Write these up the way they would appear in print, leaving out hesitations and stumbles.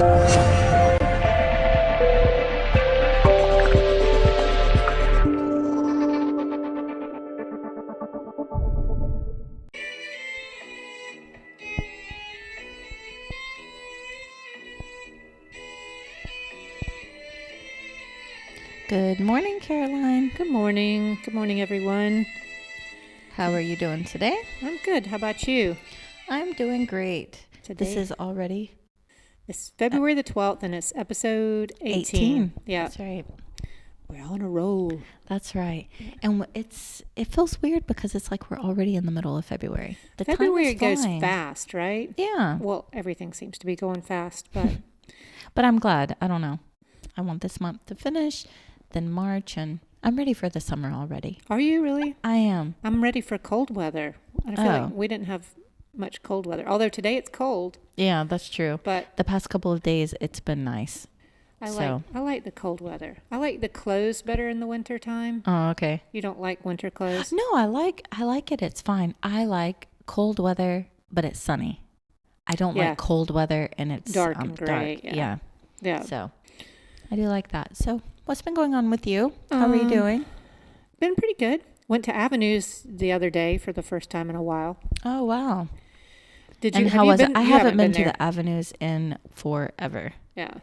Good morning, Caroline. Good morning. Good morning, everyone. How are you doing today? I'm good. How about you? I'm doing great. Today, This is already... It's February the 12th, and it's episode 18. Yeah. That's right. We're on a roll. That's right. And it feels weird because it's like we're already in the middle of February. February goes fast, right? Yeah. Well, everything seems to be going fast, but... But I'm glad. I don't know. I want this month to finish, then March, and I'm ready for the summer already. Are you really? I am. I'm ready for cold weather. I feel like we didn't have much cold weather. Although today it's cold. Yeah, that's true. But the past couple of days, it's been nice. I like the cold weather. I like the clothes better in the winter time. Oh, okay. You don't like winter clothes? No, I like it. It's fine. I like cold weather, but it's sunny. I don't like cold weather and it's dark and gray. Dark. Yeah. So I do like that. So what's been going on with you? How are you doing? Been pretty good. Went to Avenues the other day for the first time in a while. Oh, wow. Did you? And how was it? I haven't been to the Avenues in forever. Yeah.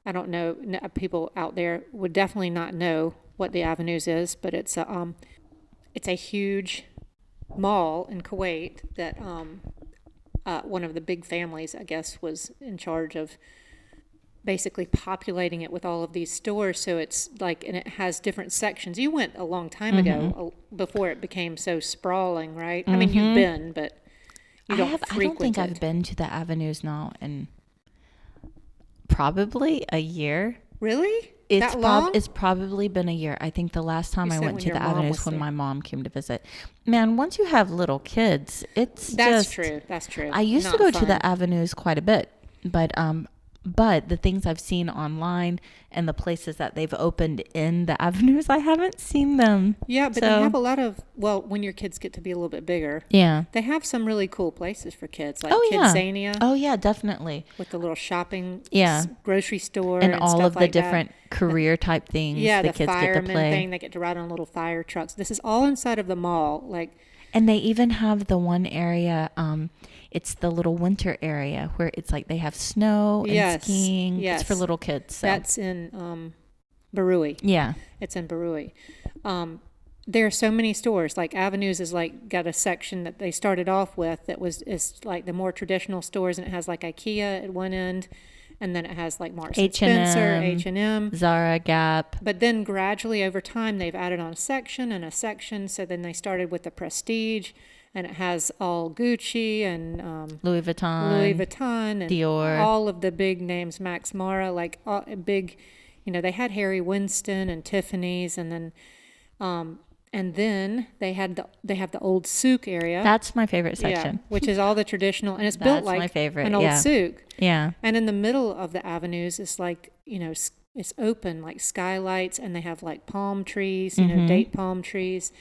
I don't know. People out there would definitely not know what the Avenues is, but it's a huge mall in Kuwait that one of the big families, I guess, was in charge of basically populating it with all of these stores. So it's like, and it has different sections. You went a long time ago before it became so sprawling, right? I mean, you've been, but you don't frequent I don't think I've been to the Avenues now in probably a year. Really? It's probably been a year. I think the last time I went to the Avenues when my mom came to visit. Man, once you have little kids, That's true. I used to go to the Avenues quite a bit, but the things I've seen online and the places that they've opened in the Avenues, I haven't seen them. Yeah, but they have a lot of, when your kids get to be a little bit bigger. Yeah. They have some really cool places for kids, like Kidsania. Oh, yeah, definitely. With the little shopping grocery store. And all of the different career type things the kids get to play. Thing, they get to ride on little fire trucks. This is all inside of the mall. And they even have the one area, it's the little winter area where it's like they have snow and skiing. Yes. It's for little kids. So. That's in Barui. Yeah. It's in Barui. There are so many stores. Like Avenues is got a section that they started off with that is like the more traditional stores, and it has like IKEA at one end, and then it has like Marks & Spencer, H&M, Zara, Gap. But then gradually over time they've added on a section and a section. So then they started with the Prestige, and it has all Gucci and Louis Vuitton and Dior, all of the big names, Max Mara, like all, big, they had Harry Winston and Tiffany's, and then they have the old souk area. That's my favorite section. Which is all the traditional, and it's built like my favorite, an old souk. Yeah. And in the middle of the Avenues is like, it's open, like skylights, and they have like palm trees, date palm trees.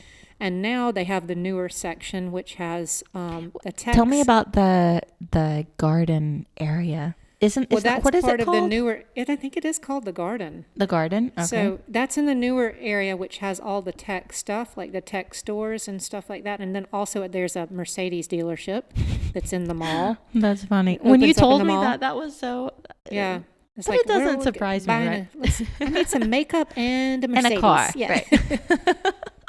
And now they have the newer section, which has a text. Tell me about the garden area. That's what is part it of called? the newer. I think it is called the garden. The garden. Okay. So that's in the newer area, which has all the tech stuff, like the tech stores and stuff like that. And then also there's a Mercedes dealership that's in the mall. That's funny. When you told me that was so. Yeah. But it doesn't surprise me, right? I need some makeup and a Mercedes. And a car. Yeah.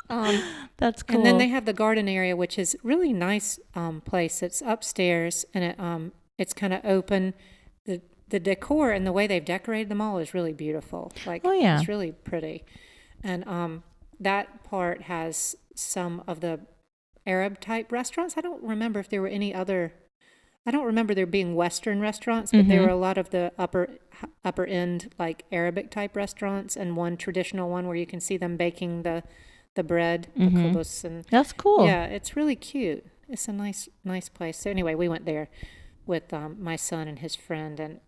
Right. That's cool. And then they have the garden area, which is really nice place. It's upstairs, and it's kind of open. The decor and the way they've decorated the mall is really beautiful. It's really pretty. And that part has some of the Arab type restaurants. I don't remember if there were any other. I don't remember there being Western restaurants, but there were a lot of the upper end, like Arabic type restaurants, and one traditional one where you can see them baking the bread, the kubus, and that's cool. Yeah, it's really cute. It's a nice place. So anyway, we went there with my son and his friend, and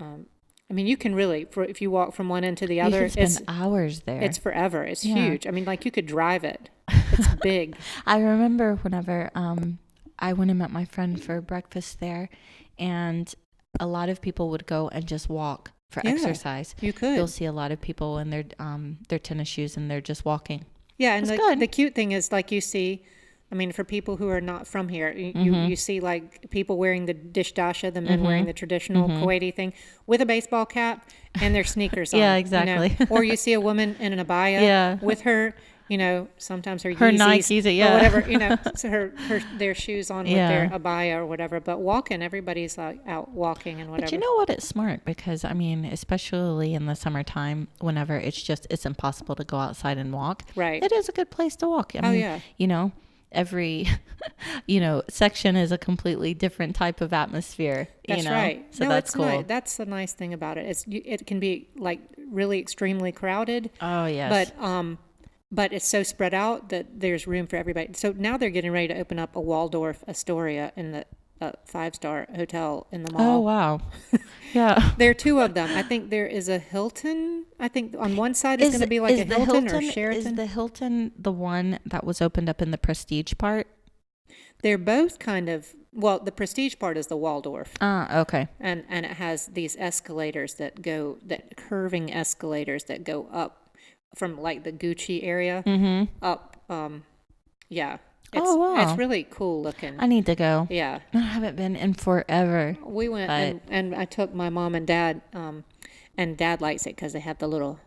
I mean, you can really, if you walk from one end to the other, you can spend hours there. It's forever. It's huge. I mean, like you could drive it. It's big. I remember whenever I went and met my friend for breakfast there, and a lot of people would go and just walk for exercise. You could. You'll see a lot of people in their tennis shoes and they're just walking. Yeah, and the cute thing is, like, you see, I mean, for people who are not from here, you see, like, people wearing the dish dasha, the men wearing the traditional Kuwaiti thing with a baseball cap and their sneakers on. Yeah, exactly. You know? Or you see a woman in an abaya with her, you know, sometimes her Nikes, or whatever, you know, so their shoes on with their abaya or whatever. But walking, everybody's out walking and whatever. But you know what? It's smart because, I mean, especially in the summertime, whenever it's impossible to go outside and walk. Right. It is a good place to walk. I mean, you know, every, you know, section is a completely different type of atmosphere. That's you know? right. So that's cool. Nice. That's the nice thing about it. It can be like really extremely crowded. Oh, yes. But it's so spread out that there's room for everybody. So now they're getting ready to open up a Waldorf Astoria in the 5-star hotel in the mall. Oh, wow. Yeah. There are 2 of them. I think there is a Hilton. I think on one side it's going to be like a Hilton or Sheraton. Is the Hilton the one that was opened up in the Prestige part? They're both kind of, well, the Prestige part is the Waldorf. Okay. And it has these escalators curving escalators that go up from like the Gucci area up. Yeah. Oh, wow. It's really cool looking. I need to go. Yeah. I haven't been in forever. We went and I took my mom and dad, and Dad likes it because they have the little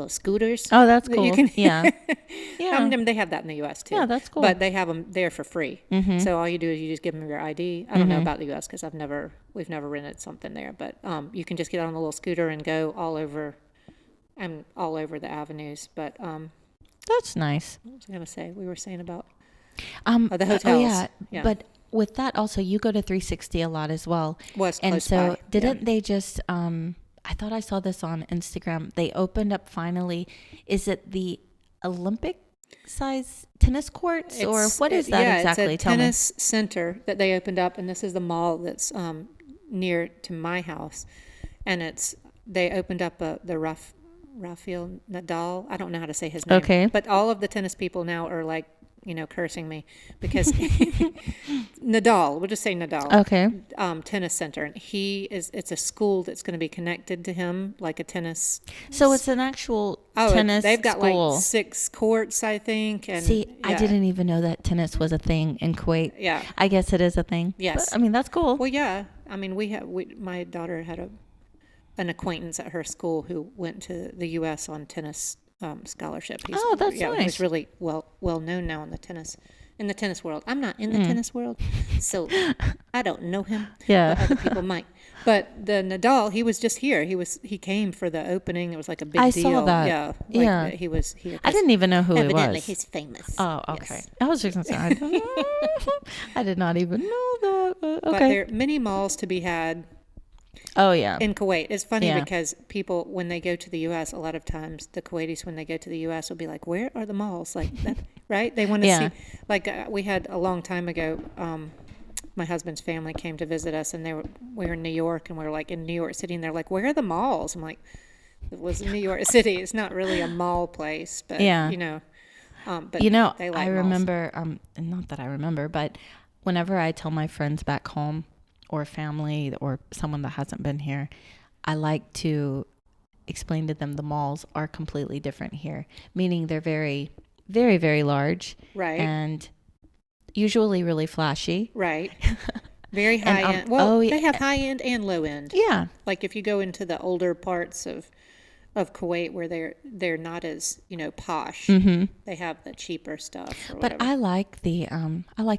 scooters. Oh, that's cool. You can, yeah. They have that in the U.S. too. Yeah, that's cool. But they have them there for free. So all you do is you just give them your ID. I don't know about the U.S. because we've never rented something there. But you can just get on the little scooter and go all over the avenues. But that's nice. what was I going to say? We were saying about the hotels. Oh, yeah. But with that also, you go to 360 a lot as well. Was and close so by. didn't they just I thought I saw this on Instagram. They opened up finally. Is it the Olympic size tennis courts or what is that exactly? It's a tennis center that they opened up, and this is the mall that's near to my house, and they opened up the Rafael Nadal. I don't know how to say his name. Okay. But all of the tennis people now are like, you know, cursing me because Nadal, we'll just say Nadal. Okay. Tennis center. And it's a school that's going to be connected to him, like a tennis. So it's an actual tennis they've got school. Like 6 courts, I think. And see, I didn't even know that tennis was a thing in Kuwait. Yeah. I guess it is a thing. Yes. But, I mean, that's cool. Well, yeah. I mean, my daughter had an acquaintance at her school who went to the U.S. on tennis scholarship. That's nice. He's really well known now in the tennis world. I'm not in the tennis world, so I don't know him. Yeah, but other people might. But the Nadal, he was just here. He came for the opening. It was like a big deal. I saw that. Yeah, he was here. I didn't even know who he evidently was. He's famous. Oh, okay. Yes. I was just gonna say I don't know. I did not even know that. Okay. But there are many malls to be had. Oh, yeah. In Kuwait. It's funny because people, when they go to the U.S., a lot of times the Kuwaitis, when they go to the U.S., will be like, where are the malls? Like that, right? They want to see, like we had a long time ago, my husband's family came to visit us and we were in New York and we were like in New York City and they're like, where are the malls? I'm like, it was in New York City. It's not really a mall place, but you know. But you know, they like I malls. remember, not that I remember, but whenever I tell my friends back home, or family or someone that hasn't been here, I like to explain to them the malls are completely different here, meaning they're very, very, very large. Right. And usually really flashy. Right. Very high end. Well, they have high end and low end. Yeah. Like if you go into the older parts of Kuwait where they're not as, you know, posh. They have the cheaper stuff. But I like the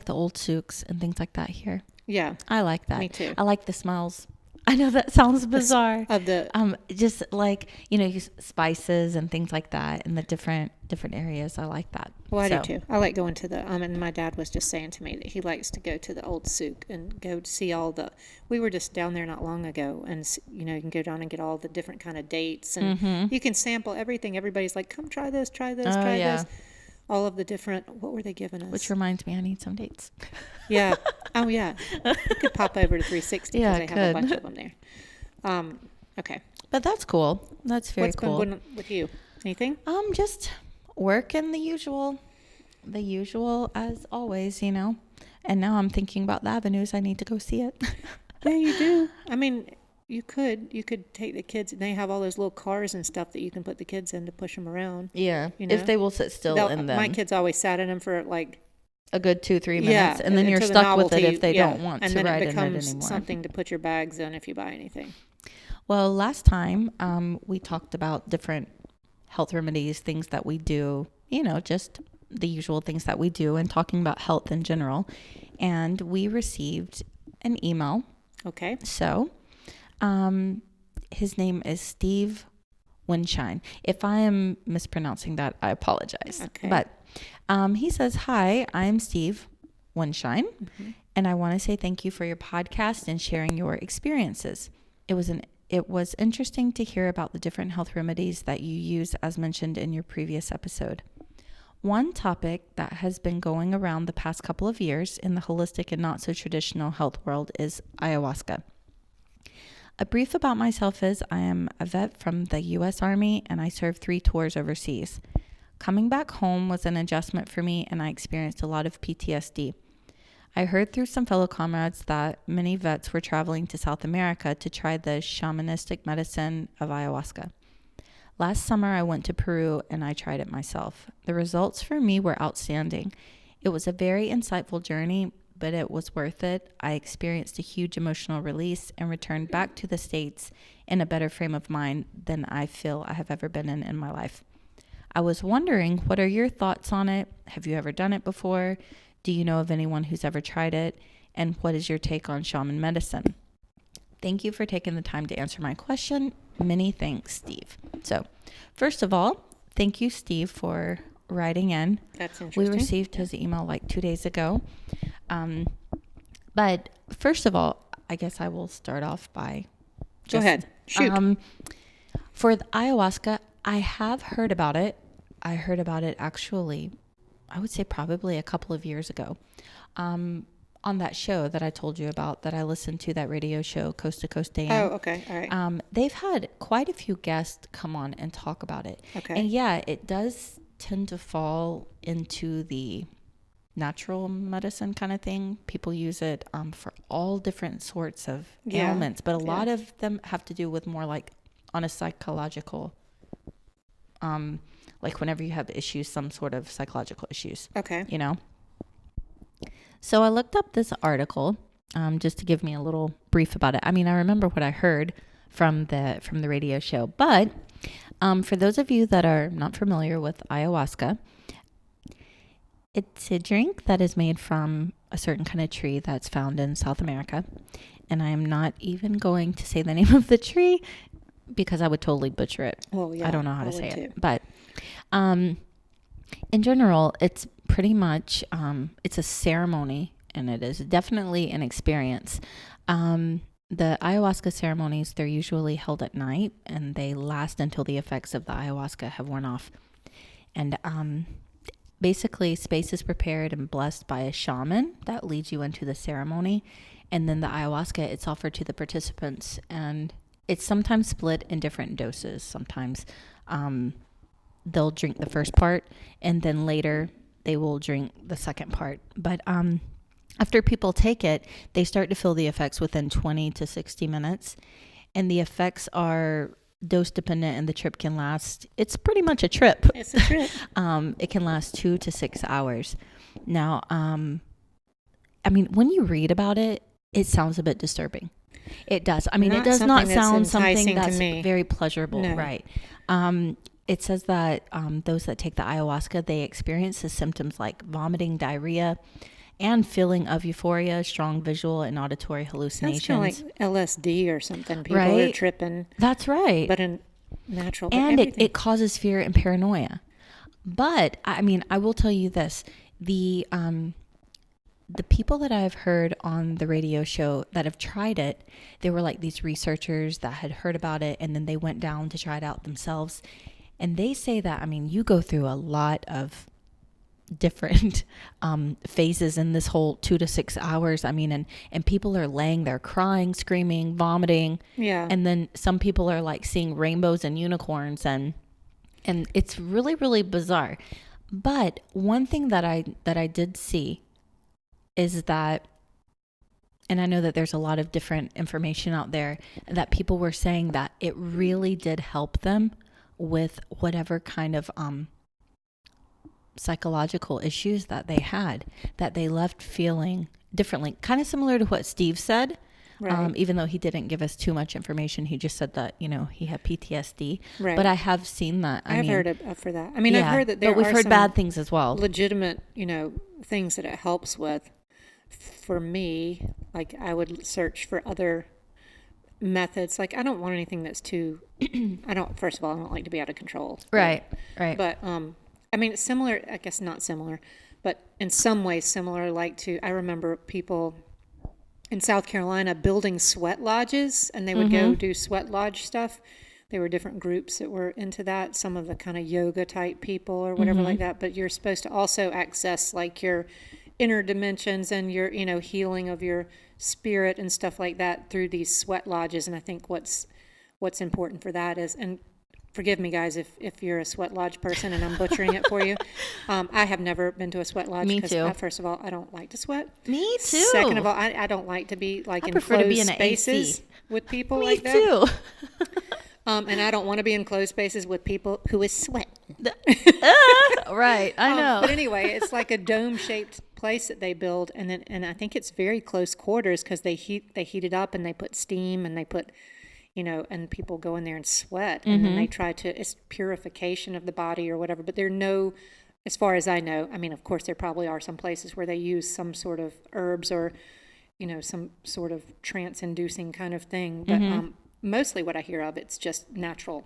old souks and things like that here. Yeah. I like that. Me too. I like the smells. I know that sounds bizarre. Of the just like, you know, spices and things like that in the different areas. I like that. Well, I do too. I like going to the and my dad was just saying to me that he likes to go to the old souk and go see all the. We were just down there not long ago, and you know, you can go down and get all the different kind of dates, and you can sample everything. Everybody's like, "Come try this, try this, try this." All of the different. What were they giving us? Which reminds me, I need some dates. Yeah. Oh yeah. You could pop over to 360 because they have a bunch of them there. Okay. But that's cool. That's very cool. What's been going on with you? Anything? Just work and the usual as always, you know. And now I'm thinking about the avenues. I need to go see it. Yeah, you do. I mean, you could take the kids, and they have all those little cars and stuff that you can put the kids in to push them around. Yeah, if they will sit still in them. My kids always sat in them for like a good 2-3 minutes, and then you're stuck with it if they don't want to ride in it anymore. And then it becomes something to put your bags in if you buy anything. Well, last time we talked about different health remedies, things that we do, just the usual things that we do, and talking about health in general. And we received an email. Okay. So his name is Steve Windshine. If I am mispronouncing that, I apologize. Okay. But he says, "Hi, I'm Steve Windshine, and I want to say thank you for your podcast and sharing your experiences. It was interesting to hear about the different health remedies that you use as mentioned in your previous episode. One topic that has been going around the past couple of years in the holistic and not so traditional health world is ayahuasca. A brief about myself is I am a vet from the U.S. Army and I served 3 tours overseas. Coming back home was an adjustment for me and I experienced a lot of PTSD. I heard through some fellow comrades that many vets were traveling to South America to try the shamanistic medicine of ayahuasca. Last summer, I went to Peru and I tried it myself. The results for me were outstanding. It was a very insightful journey, but it was worth it. I experienced a huge emotional release and returned back to the States in a better frame of mind than I feel I have ever been in my life. I was wondering, what are your thoughts on it? Have you ever done it before? Do you know of anyone who's ever tried it? And what is your take on shaman medicine? Thank you for taking the time to answer my question. Many thanks, Steve." So, first of all, thank you, Steve, for writing in. That's interesting. We received his email like 2 days ago. But first of all, I guess I will start off by Go ahead. Shoot. For the ayahuasca, I have heard about it. I heard about it actually, I would say probably a couple of years ago, on that show that I told you about that I listened to, that radio show, Coast to Coast AM. Oh, okay. All right. They've had quite a few guests come on and talk about it. Okay. And yeah, it does tend to fall into the natural medicine kind of thing. People use it for all different sorts of ailments, but a lot of them have to do with more like on a psychological, like whenever you have issues, some sort of psychological issues. Okay. So I looked up this article just to give me a little brief about it. I mean, I remember what I heard from the radio show, but for those of you that are not familiar with ayahuasca, it's a drink that is made from a certain kind of tree that's found in South America. And I am not even going to say the name of the tree because I would totally butcher it. Well, yeah, I don't know how to say it. But in general, it's pretty much, it's a ceremony, and it is definitely an experience. The ayahuasca ceremonies, they're usually held at night, and they last until the effects of the ayahuasca have worn off. And basically, space is prepared and blessed by a shaman that leads you into the ceremony. And then the ayahuasca, it's offered to the participants, and it's sometimes split in different doses. Sometimes they'll drink the first part, and then later they will drink the second part. But after people take it, they start to feel the effects within 20 to 60 minutes. And the effects are dose dependent, and the trip can last, it's pretty much a trip. It's a trip. It can last 2 to 6 hours. Now, I mean, when you read about it, it sounds a bit disturbing. It does. I mean, it does not sound something that's very pleasurable, no. Right? It says that those that take the ayahuasca, they experience the symptoms like vomiting, diarrhea, and feeling of euphoria, strong visual and auditory hallucinations. Sounds kind of like LSD or something. People are tripping. That's right. But in natural. And it causes fear and paranoia. But I mean, I will tell you this: the people that I've heard on the radio show that have tried it, they were like these researchers that had heard about it, and then they went down to try it out themselves. And they say that, I mean, you go through a lot of different phases in this whole 2 to 6 hours. I mean, and people are laying there crying, screaming, vomiting. Yeah. And then some people are like seeing rainbows and unicorns, and it's really, really bizarre. But one thing that I did see is that and I know that there's a lot of different information out there, that people were saying that it really did help them with whatever kind of psychological issues that they had, that they left feeling differently, kind of similar to what Steve said. Right. Even though he didn't give us too much information, he just said that, you know, he had PTSD. Right. But I have seen that. I've heard of for that. I mean, I've heard that but we've heard bad things as well. Legitimate, you know, things that it helps with. For me, like, I would search for other methods. Like, I don't want anything that's too, first of all, I don't like to be out of control. Right. Right. But, I mean, it's similar, I guess not similar, but in some ways similar, like I remember people in South Carolina building sweat lodges, and they would go do sweat lodge stuff. There were different groups that were into that, some of the kind of yoga type people or whatever like that, but you're supposed to also access like your inner dimensions and your, you know, healing of your spirit and stuff like that through these sweat lodges. And I think what's important for that is, and forgive me, guys, if you're a sweat lodge person and I'm butchering it for you. I have never been to a sweat lodge. Me too. First of all, I don't like to sweat. Me too. Second of all, I don't like to be like in closed spaces with people like that. Me too. And I don't want to be in closed spaces with people who is sweating. Right, I know. But anyway, it's like a dome-shaped place that they build, and I think it's very close quarters because they heat it up and they put steam and they put, you know, and people go in there and sweat, and then they try to, it's purification of the body or whatever. But there are no, as far as I know, I mean, of course, there probably are some places where they use some sort of herbs or, you know, some sort of trance-inducing kind of thing. But mostly what I hear of, it's just natural.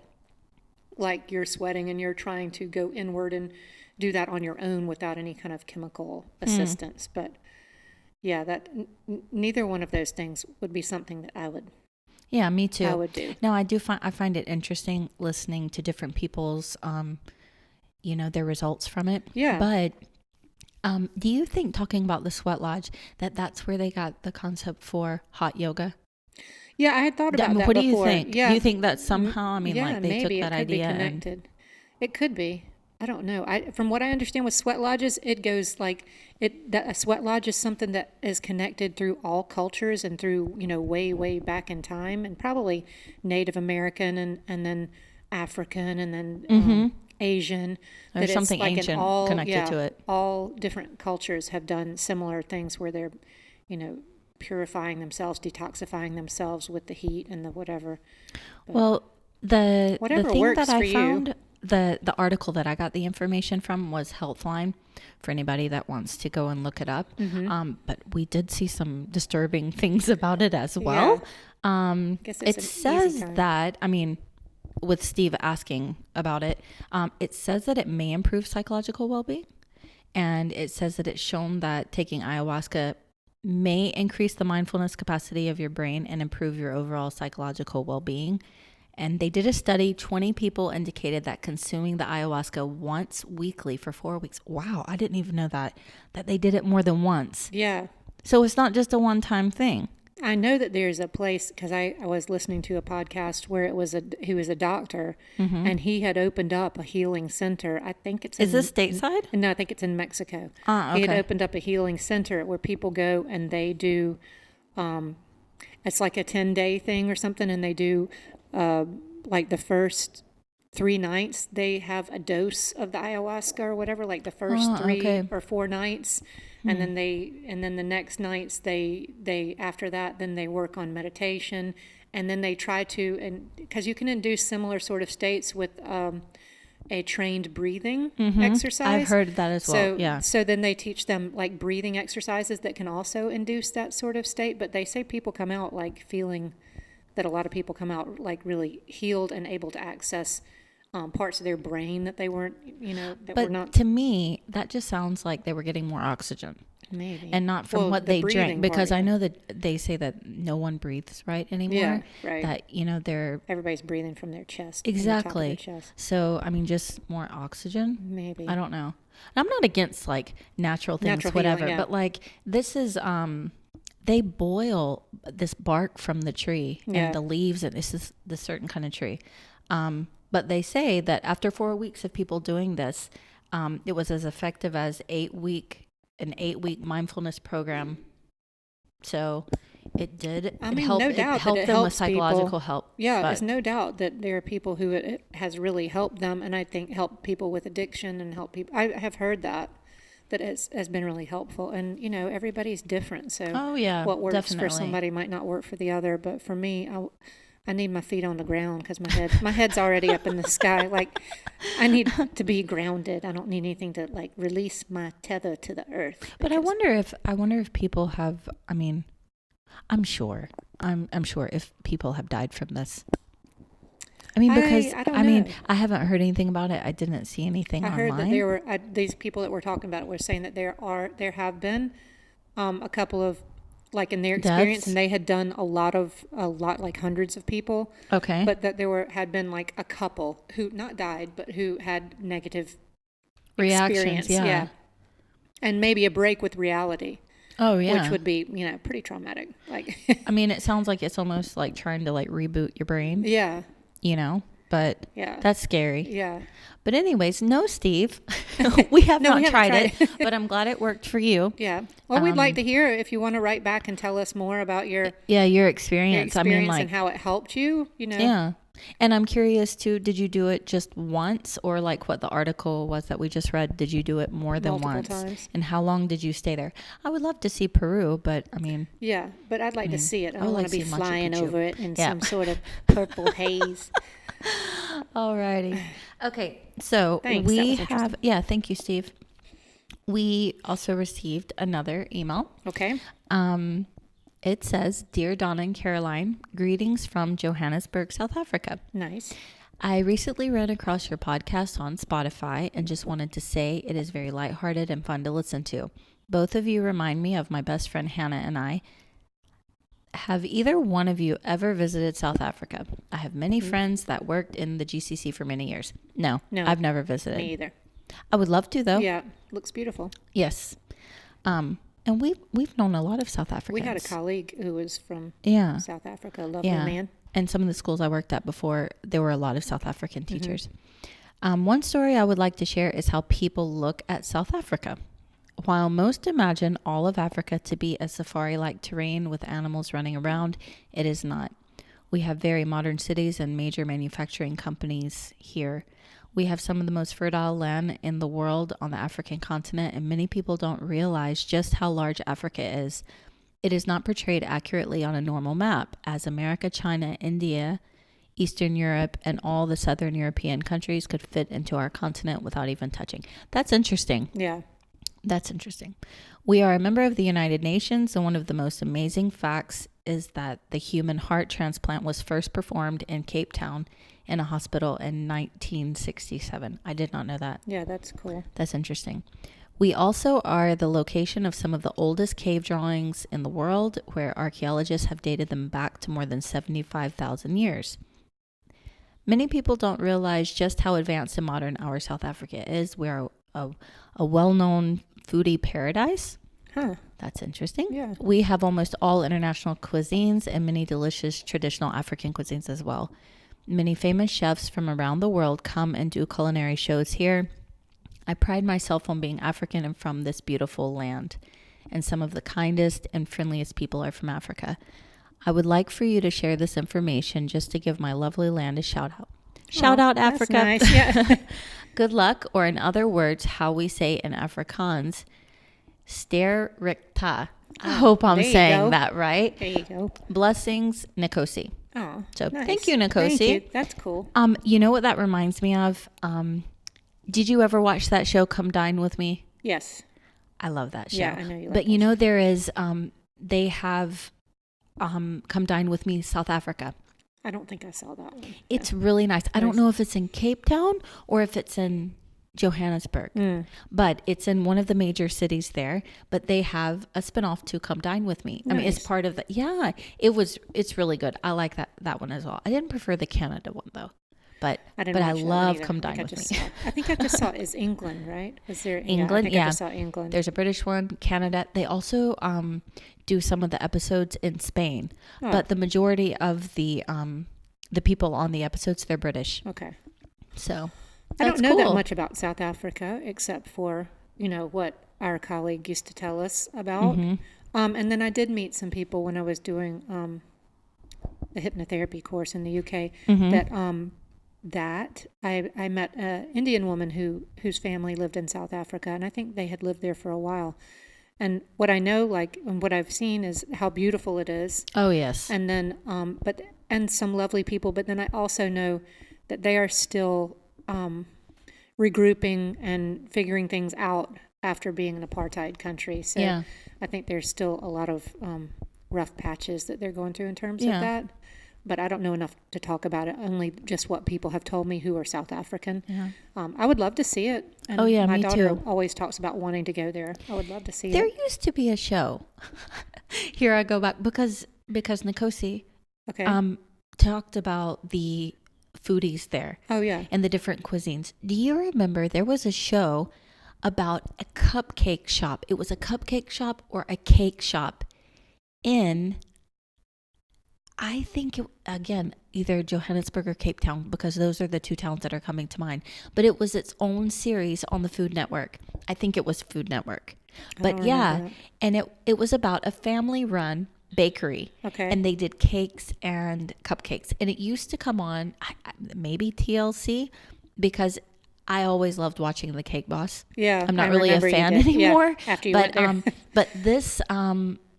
Like you're sweating and you're trying to go inward and do that on your own without any kind of chemical assistance. But yeah, that neither one of those things would be something that I would. Yeah, me too. I would do. No, I find it interesting listening to different people's, you know, their results from it. Yeah. But do you think, talking about the sweat lodge, that's where they got the concept for hot yoga? Yeah, I had thought about that what before. Do you think? Yeah. Do you think that somehow, I mean, yeah, like they maybe took that it could idea be connected. It could be. I don't know. From what I understand with sweat lodges, it goes like that a sweat lodge is something that is connected through all cultures and through, you know, way, way back in time, and probably Native American and then African and then Asian. There's something like ancient connected to it. All different cultures have done similar things where they're, you know, purifying themselves, detoxifying themselves with the heat and the whatever. But well, the thing works that I for found, the article that I got the information from was Healthline, for anybody that wants to go and look it up. But we did see some disturbing things about it as well. Yeah. It says that, I mean, with Steve asking about it, it says that it may improve psychological well-being. And it says that it's shown that taking ayahuasca may increase the mindfulness capacity of your brain and improve your overall psychological well-being. And they did a study. 20 people indicated that consuming the ayahuasca once weekly for 4 weeks. Wow, I didn't even know that they did it more than once. Yeah. So it's not just a one-time thing. I know that there's a place, because I was listening to a podcast where he was a doctor, and he had opened up a healing center. I think it's Is this stateside? No, I think it's in Mexico. Okay. He had opened up a healing center where people go and they do, it's like a 10-day thing or something, and they do, like the first 3 nights, they have a dose of the ayahuasca or whatever, like the first 3 or 4 nights. And then the next nights they after that, then they work on meditation, and then they try to, and because you can induce similar sort of states with a trained breathing exercise. I've heard that as well. Yeah. So then they teach them like breathing exercises that can also induce that sort of state. But they say people come out like feeling that a lot of people come out like really healed and able to access parts of their brain that they weren't, you know, that were not. But to me, that just sounds like they were getting more oxygen. Maybe. And not from what they drank. Because I know that they say that no one breathes right anymore. Yeah, right. That, you know, everybody's breathing from their chest. Exactly. From the top of their chest. So, I mean, just more oxygen. Maybe. I don't know. I'm not against, like, natural things, whatever. Healing, yeah. But, like, this is, they boil this bark from the tree and the leaves. And this is the certain kind of tree. But they say that after 4 weeks of people doing this, it was as effective as an 8 week mindfulness program. So It did. I mean, no doubt it helped that it them with helps psychological people. help. Yeah, there's no doubt that there are people who it has really helped them, and I think help people with addiction and help people. I have heard that has been really helpful, and everybody's different. So what works for somebody might not work for the other. But for me, I need my feet on the ground because my head's already up in the sky. Like, I need to be grounded. I don't need anything to like release my tether to the earth. But I wonder if people have. I mean, I'm sure if people have died from this. I mean, because I mean, I haven't heard anything about it. I didn't see anything online. I heard that there were these people that were talking about it were saying that there have been a couple of, like, in their experience, and they had done a lot like hundreds of people. Okay. But that had been like a couple who not died, but who had negative reactions. Yeah. And maybe a break with reality. Oh yeah. Which would be, pretty traumatic. Like, I mean, it sounds like it's almost like trying to like reboot your brain. Yeah. But that's scary. Yeah. But anyways, no, Steve, we have not tried it, but I'm glad it worked for you. Yeah. Well, we'd like to hear if you want to write back and tell us more about your experience. I mean, like, and how it helped you, Yeah. And I'm curious too, did you do it just once, or like what the article was that we just read? Did you do it more than once? Times. And how long did you stay there? I would love to see Peru, but I mean. Yeah, but I'd like to see it. I don't want to be flying over it in some sort of purple haze. Alrighty. Okay. So Thanks. we have, thank you, Steve. We also received another email. Okay. It says, Dear Donna and Caroline, greetings from Johannesburg, South Africa. Nice. I recently ran across your podcast on Spotify and just wanted to say it is very lighthearted and fun to listen to. Both of you remind me of my best friend Hannah and I. Have either one of you ever visited South Africa? I have many friends that worked in the GCC for many years. No, I've never visited. Me either. I would love to, though. Yeah, looks beautiful. Yes. And we've known a lot of South Africans. We had a colleague who was from South Africa, a lovely man. And some of the schools I worked at before, there were a lot of South African teachers. One story I would like to share is how people look at South Africa. While most imagine all of Africa to be a safari-like terrain with animals running around, it is not. We have very modern cities and major manufacturing companies here. We have some of the most fertile land in the world on the African continent, and many people don't realize just how large Africa is. It is not portrayed accurately on a normal map, as America, China, India, Eastern Europe, and all the Southern European countries could fit into our continent without even touching. That's interesting. Yeah. That's interesting. We are a member of the United Nations, and one of the most amazing facts is that the human heart transplant was first performed in Cape Town in a hospital in 1967. I did not know that. Yeah, that's cool. That's interesting. We also are the location of some of the oldest cave drawings in the world, where archaeologists have dated them back to more than 75,000 years. Many people don't realize just how advanced and modern our South Africa is. We are a well-known foodie paradise. Huh. That's interesting. Yeah. We have almost all international cuisines and many delicious traditional African cuisines as well. Many famous chefs from around the world come and do culinary shows here. I pride myself on being African and from this beautiful land, and some of the kindest and friendliest people are from Africa. I would like for you to share this information just to give my lovely land a shout out. Shout out, Africa. That's nice. Yeah. Good luck, or in other words, how we say in Afrikaans, sterkte. I hope I'm saying that right. There you go. Blessings, Nikosi. Oh, so nice. Thank you, Nikosi. Thank you. That's cool. You know what that reminds me of? Did you ever watch that show, Come Dine With Me? Yes. I love that show. Yeah, I know you like But you know, there is, they have Come Dine With Me, South Africa. I don't think I saw that one. It's really nice. I don't know if it's in Cape Town or if it's in Johannesburg, but it's in one of the major cities there. But they have a spinoff to Come Dine With Me. Nice. I mean, it's part of the, it's really good. I like that one as well. I didn't prefer the Canada one though, but I love Come Dine With Me. I think I just saw is England, right? Is there England? I just saw England. There's a British one, Canada. They also do some of the episodes in Spain, but the majority of the people on the episodes, they're British. Okay. So I don't know that much about South Africa except for, what our colleague used to tell us about. And then I did meet some people when I was doing the hypnotherapy course in the UK that I met an Indian woman whose family lived in South Africa, and I think they had lived there for a while. And what I know, like, and what I've seen is how beautiful it is. Oh, yes. And then, and some lovely people. But then I also know that they are still regrouping and figuring things out after being an apartheid country. So yeah. I think there's still a lot of rough patches that they're going through in terms of that. But I don't know enough to talk about it, only just what people have told me who are South African. Yeah. I would love to see it. And my daughter always talks about wanting to go there. I would love to see it. There used to be a show. Here I go back because Nikosi talked about the foodies there. Oh, yeah. And the different cuisines. Do you remember there was a show about a cupcake shop? It was a cupcake shop or a cake shop in... I think, again, either Johannesburg or Cape Town, because those are the two towns that are coming to mind. But it was its own series on the Food Network. I think it was Food Network. But yeah, and it was about a family-run bakery. Okay. And they did cakes and cupcakes. And it used to come on, maybe TLC, because I always loved watching The Cake Boss. Yeah. I'm not really a fan anymore. Yeah, after you went there. But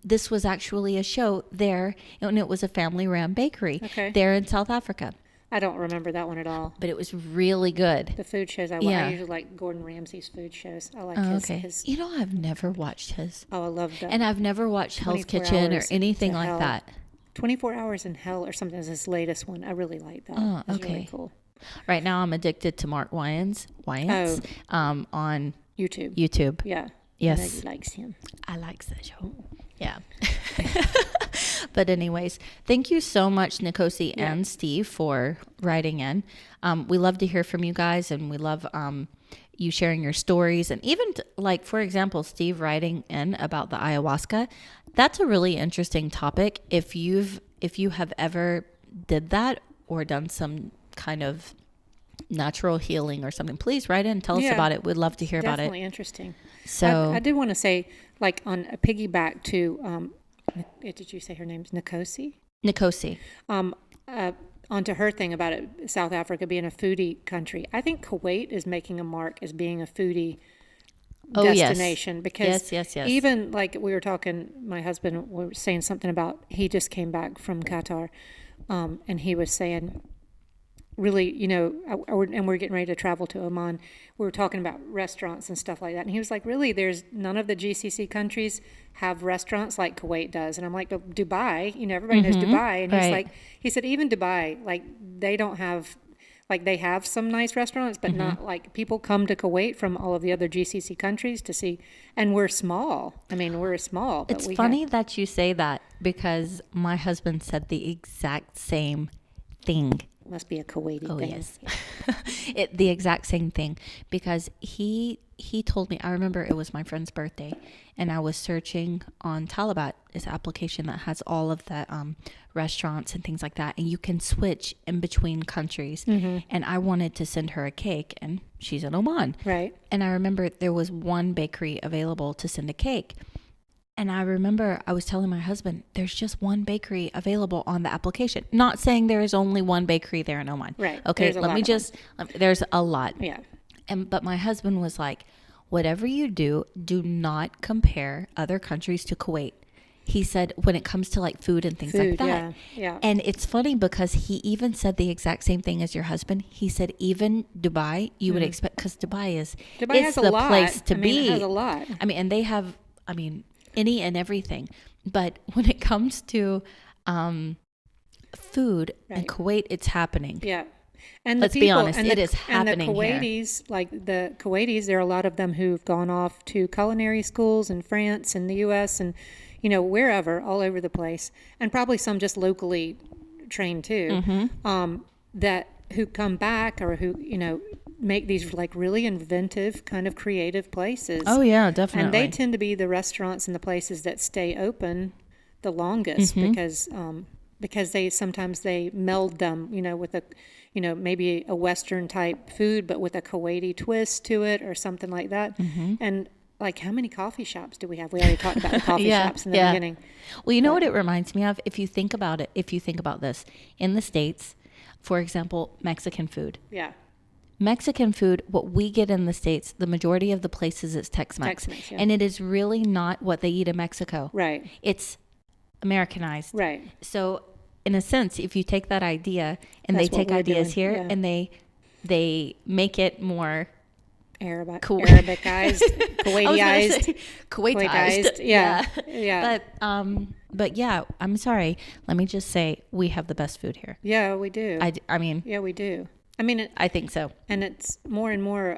this was actually a show there, and it was a family-run bakery there in South Africa. I don't remember that one at all. But it was really good. The food shows, I usually like Gordon Ramsay's food shows. I like his. You know, I've never watched his. Oh, I love that. And I've never watched Hell's Kitchen or anything like that. 24 Hours in Hell or something is his latest one. I really like that. Oh, it's really cool. Right now, I'm addicted to Mark Wyans on YouTube. Yeah. Yes. He likes him. I like that show. Yeah. But anyways, thank you so much, Nikosi and Steve, for writing in. We love to hear from you guys, and we love you sharing your stories. And even like, for example, Steve writing in about the ayahuasca. That's a really interesting topic. If you have ever did that or done some kind of natural healing or something, please write in and tell us about it. We'd love to hear about it. Definitely interesting. So I did want to say, like, on a piggyback to, did you say her name's Nikosi? Nikosi. Onto her thing about South Africa being a foodie country. I think Kuwait is making a mark as being a foodie destination. Because even like we were talking, my husband was saying something about, he just came back from Qatar, and he was saying, really, you know, and we're getting ready to travel to Oman. We were talking about restaurants and stuff like that. And he was like, really, there's none of the GCC countries have restaurants like Kuwait does. And I'm like, but Dubai, you know, everybody knows Dubai. And he's like, he said, even Dubai, like they don't have, like they have some nice restaurants, but not like people come to Kuwait from all of the other GCC countries to see. And we're small. I mean, we're small. But it's funny that you say that, because my husband said the exact same thing. Must be a Kuwaiti thing. Oh, yes. The exact same thing, because he told me, I remember it was my friend's birthday, and I was searching on Talabat, this application that has all of the restaurants and things like that, and you can switch in between countries. And I wanted to send her a cake, and she's in Oman. Right. And I remember there was one bakery available to send a cake. And I remember I was telling my husband, there's just one bakery available on the application. Not saying there is only one bakery there in Oman. Right. Okay, there's a lot. Yeah. But my husband was like, whatever you do not compare other countries to Kuwait. He said, when it comes to like food and things like that. Yeah. And it's funny because he even said the exact same thing as your husband. He said, even Dubai, you would expect, because Dubai has the place to be. It has a lot. I mean, and they have, any and everything. But when it comes to food in Kuwait, it's happening. Yeah. And let's be honest, it is happening. And the Kuwaitis, there are a lot of them who've gone off to culinary schools in France and the U.S. and, you know, wherever, all over the place. And probably some just locally trained too, that who come back or who, you know, make these like really inventive kind of creative places. Oh yeah, definitely. And they tend to be the restaurants and the places that stay open the longest because they sometimes meld them, you know, with maybe a Western type food, but with a Kuwaiti twist to it or something like that. And like, how many coffee shops do we have? We already talked about the coffee shops in the beginning. Well, you know what it reminds me of? If you think about it, if you think about this, in the States, for example, Mexican food. Yeah. Mexican food, what we get in the States, the majority of the places it's Tex-Mex. Tex-Mex, yeah. And it is really not what they eat in Mexico. Right. It's Americanized. Right. So in a sense, if you take that idea and That's they take ideas doing. here and they make it more Arabicized, Kuwaitized. Yeah. But yeah, I'm sorry. Let me just say we have the best food here. Yeah, we do. I mean, yeah, we do. I mean, I think so. And it's more and more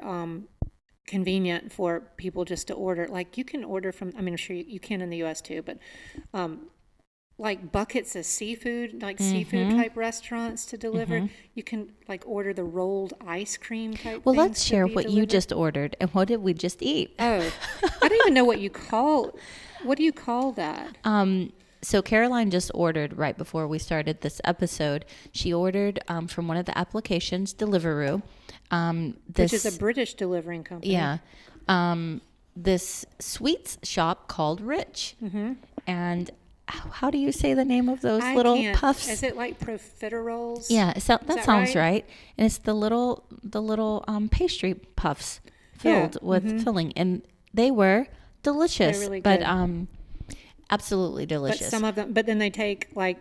convenient for people just to order. Like, you can order from, I mean, I'm sure you can in the U.S. too, but like buckets of seafood, like seafood type restaurants to deliver. You can like order the rolled ice cream type. Well, let's share what you just ordered and what did we just eat. Oh, I don't even know what do you call that? So Caroline just ordered right before we started this episode. She ordered from one of the applications, Deliveroo. Which is a British delivering company. Yeah. This sweets shop called Rich. And how do you say the name of those little puffs? Is it like profiteroles? Yeah, that sounds right. And it's the little pastry puffs filled with filling. And they were delicious. They're really good. But absolutely delicious. But some of them, but then they take like,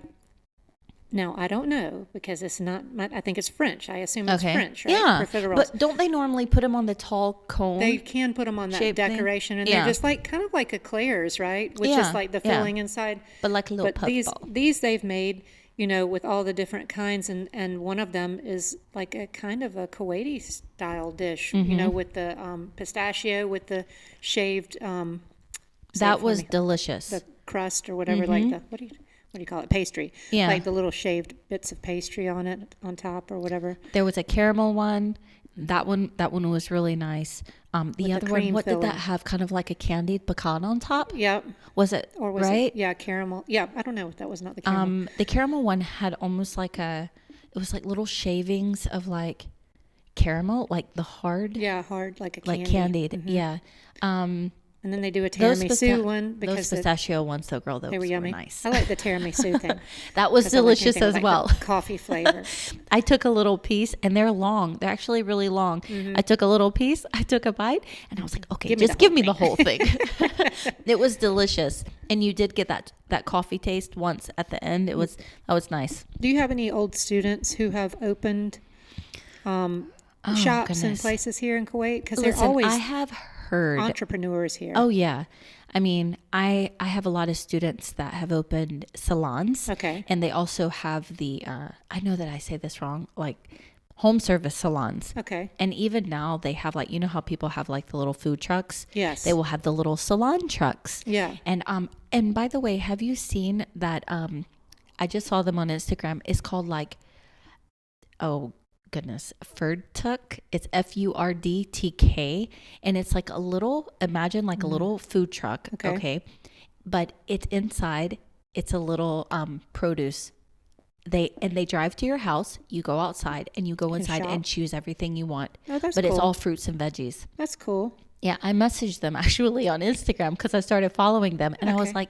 now I don't know because it's not, I think it's French. I assume it's French, right? Yeah. Profiteroles. But don't they normally put them on the tall cone? They can put them on that decoration and they're just like, kind of like eclairs, right? With just like the filling inside. But like a little puff ball. These they've made, you know, with all the different kinds. And one of them is like a kind of a Kuwaiti style dish, you know, with the pistachio, with the shaved, that was delicious. The crust or whatever, like the, what do you call it? Pastry. Yeah. Like the little shaved bits of pastry on it, on top or whatever. There was a caramel one. That one was really nice. The other one, what did that have? Kind of like a candied pecan on top? Yep. Was it, or was right? It, yeah, caramel. Yeah, I don't know. That was not the caramel. The caramel one had almost like it was like little shavings of like caramel, like the hard. Yeah, hard, like a candy. Like candied, yeah. And then they do a tiramisu one because those pistachio ones, though, girl, those were yummy. Nice. I like the tiramisu thing. That was delicious as well. Coffee flavor. I took a little piece, and they're long. They're actually really long. I took a little pice, I took a bite, and I was like, okay, just give me the whole thing. It was delicious, and you did get that coffee taste once at the end. That was nice. Do you have any old students who have opened shops and places here in Kuwait? Because they're always. I have heard entrepreneurs here. Oh yeah, I mean, I have a lot of students that have opened salons. Okay, and they also have the I know that I say this wrong, like home service salons. Okay, and even now they have like, you know how people have like the little food trucks? Yes, they will have the little salon trucks. Yeah, and by the way, have you seen that? I just saw them on Instagram. It's called like, oh goodness, Furdtuk. It's FURDTK, and it's like a little, imagine like a little food truck. Okay, but it's inside. It's a little produce. They drive to your house. You go outside and you go inside and choose everything you want. Oh, that's but cool. It's all fruits and veggies. That's cool. Yeah, I messaged them actually on Instagram because I started following them, and I was like,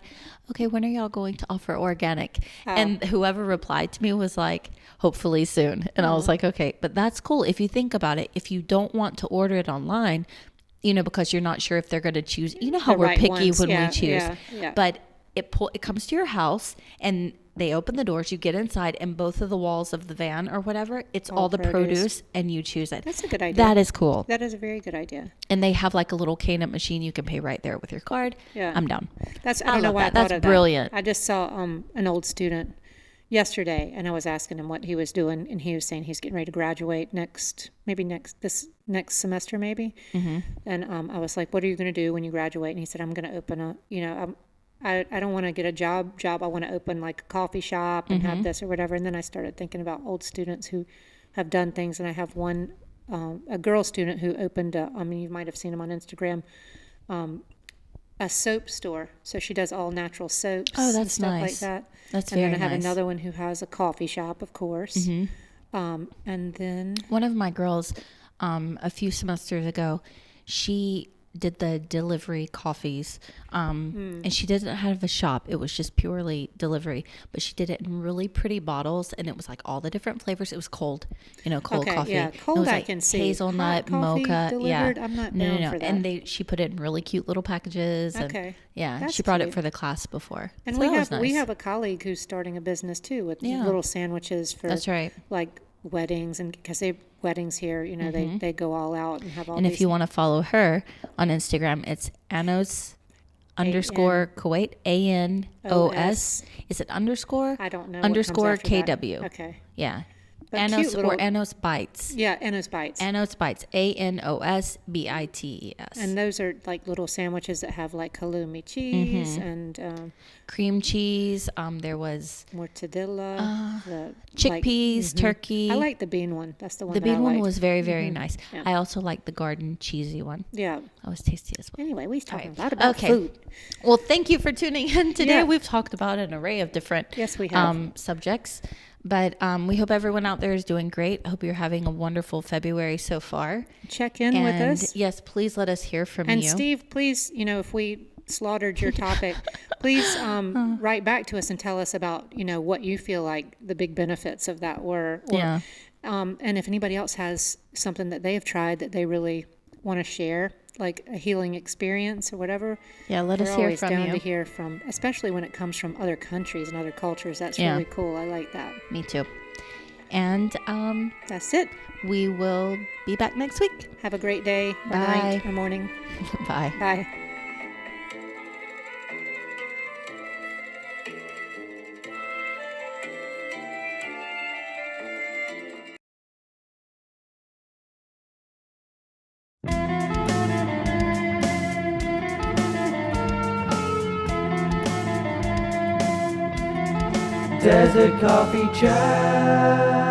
okay, when are y'all going to offer organic? And whoever replied to me was like, hopefully soon. And I was like, okay, but that's cool. If you think about it, if you don't want to order it online, you know, because you're not sure if they're going to choose, you know how we're picky when we choose, but it comes to your house and they open the doors, you get inside, and both of the walls of the van or whatever, it's all the produce and you choose it. That's a good idea. That is cool. That is a very good idea. And they have like a little cane-up machine you can pay right there with your card. Yeah. I'm down. I don't know why I thought That's of brilliant. That. I just saw an old student yesterday, and I was asking him what he was doing, and he was saying he's getting ready to graduate next semester maybe. And I was like, what are you going to do when you graduate? And he said, I'm going to open I don't want to get a job. I want to open like a coffee shop and have this or whatever. And then I started thinking about old students who have done things. And I have one, a girl student who opened, you might have seen him on Instagram, a soap store. So she does all natural soaps. Oh, that's and stuff nice. Like that. That's very nice. And then I have another one who has a coffee shop, of course. And then one of my girls, a few semesters ago, she did the delivery coffees. And she didn't have a shop. It was just purely delivery, but she did it in really pretty bottles, and it was like all the different flavors. It was cold, cold coffee. Yeah, cold, it was I can see. Hazelnut, mocha. Delivered? Yeah. I'm not down for that. And she put it in really cute little packages. Okay. And, That's she brought cute. it for the class before. And so we have a colleague who's starting a business too with little sandwiches for That's right. like weddings, and because they weddings here, they go all out and have all. And if you want to follow her on Instagram, it's Anos _Kuwait, ANOS. Is it underscore? I don't know. Underscore KW. That. Okay. Yeah. But Anos or Anos Bites. Yeah, Anos Bites. Anos Bites. ANOSBITES. And those are like little sandwiches that have like halloumi cheese and cream cheese. There was mortadella, the chickpeas, turkey. I like the bean one. That's the one. The that bean I one liked. was very, very nice. Yeah. I also like the garden cheesy one. Yeah, that was tasty as well. Anyway, we've talked a lot about food. Well, thank you for tuning in today. Yeah. We've talked about an array of different we have. Subjects. But we hope everyone out there is doing great. I hope you're having a wonderful February so far. Check in with us. Yes, please let us hear from you. And Steve, please, if we slaughtered your topic, please write back to us and tell us about, what you feel like the big benefits of that were. Or, and if anybody else has something that they have tried that they really want to share, like a healing experience or whatever. Yeah, let us hear from you. We're always down to hear from, especially when it comes from other countries and other cultures. That's really cool. I like that. Me too. And that's it. We will be back next week. Have a great day, or night, or morning. Bye. Bye. Desert Coffee Chats.